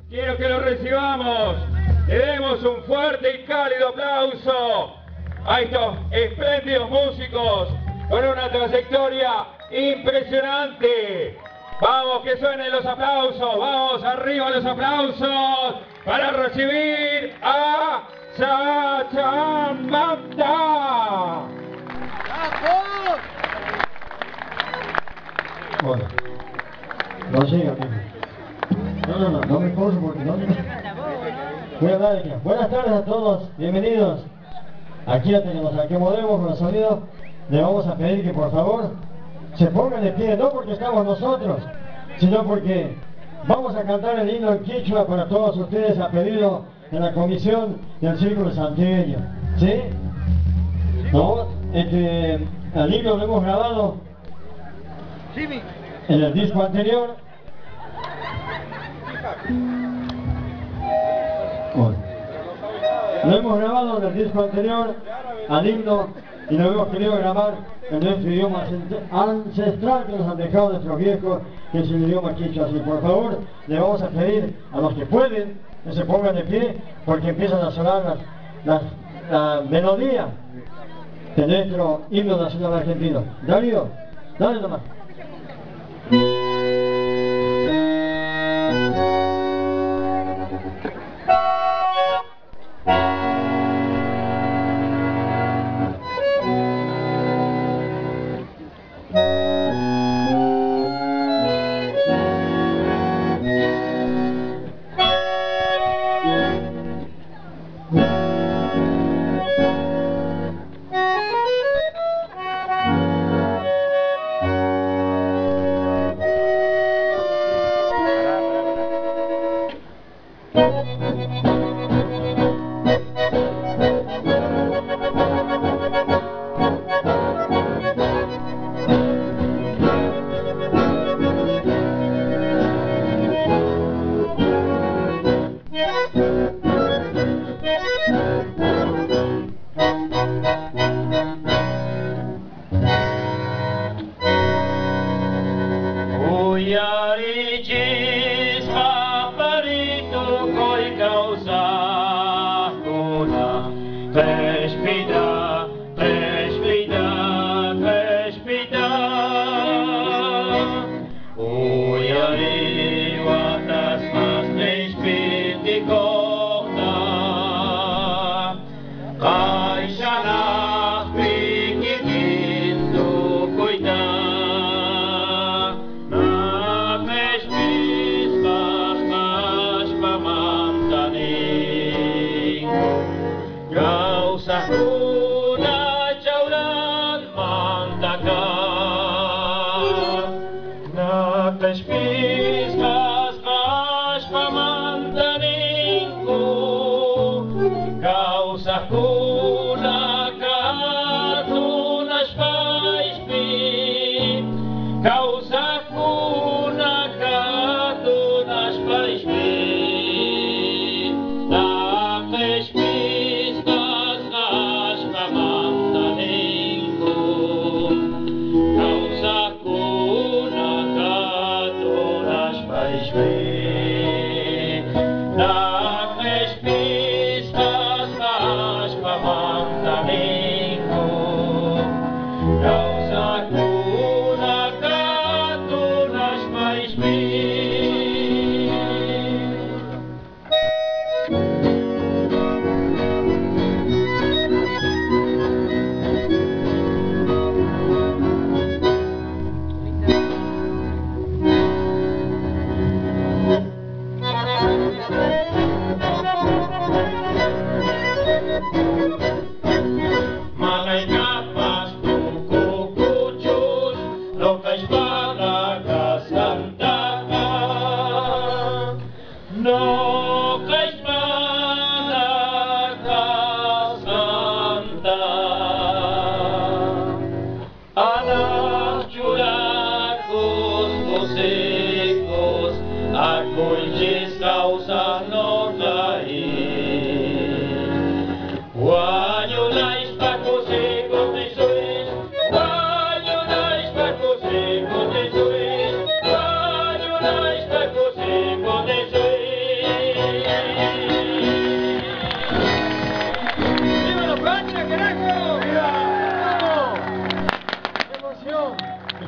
quiero que lo recibamos. Le demos un fuerte y cálido aplauso a estos espléndidos músicos con una trayectoria impresionante. Vamos, que suenen los aplausos, vamos, arriba los aplausos para recibir a Chachamanta. Bueno, no llega, no me esfuerzo porque no. Voy a hablar aquí. Buenas tardes a todos, bienvenidos. Aquí la tenemos, aquí modemos con el sonido. Le vamos a pedir que por favor se pongan de pie, no porque estamos nosotros, sino porque vamos a cantar el himno en quichua para todos ustedes a pedido de la comisión del Círculo Santiagueño. ¿Sí? ¿No? El himno lo hemos grabado en el disco anterior. Bueno, lo hemos grabado en el disco anterior al himno y lo hemos querido grabar en nuestro idioma ancestral que nos han dejado nuestros viejos, que es el idioma quichua. Así por favor le vamos a pedir a los que pueden que se pongan de pie porque empiezan a sonar la melodía de nuestro himno nacional argentino. Darío, dale nomás.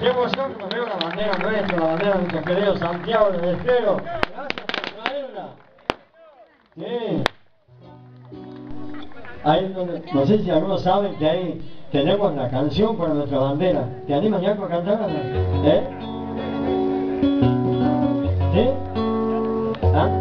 Qué emoción que nos veo la bandera nuestra, la bandera de nuestro querido Santiago del Estero. Gracias por traerla. Sí. Ahí donde, no sé si algunos saben que ahí tenemos la canción para nuestra bandera. ¿Te animas, Yanko, a cantarla? ¿Eh? ¿Sí? ¿Ah?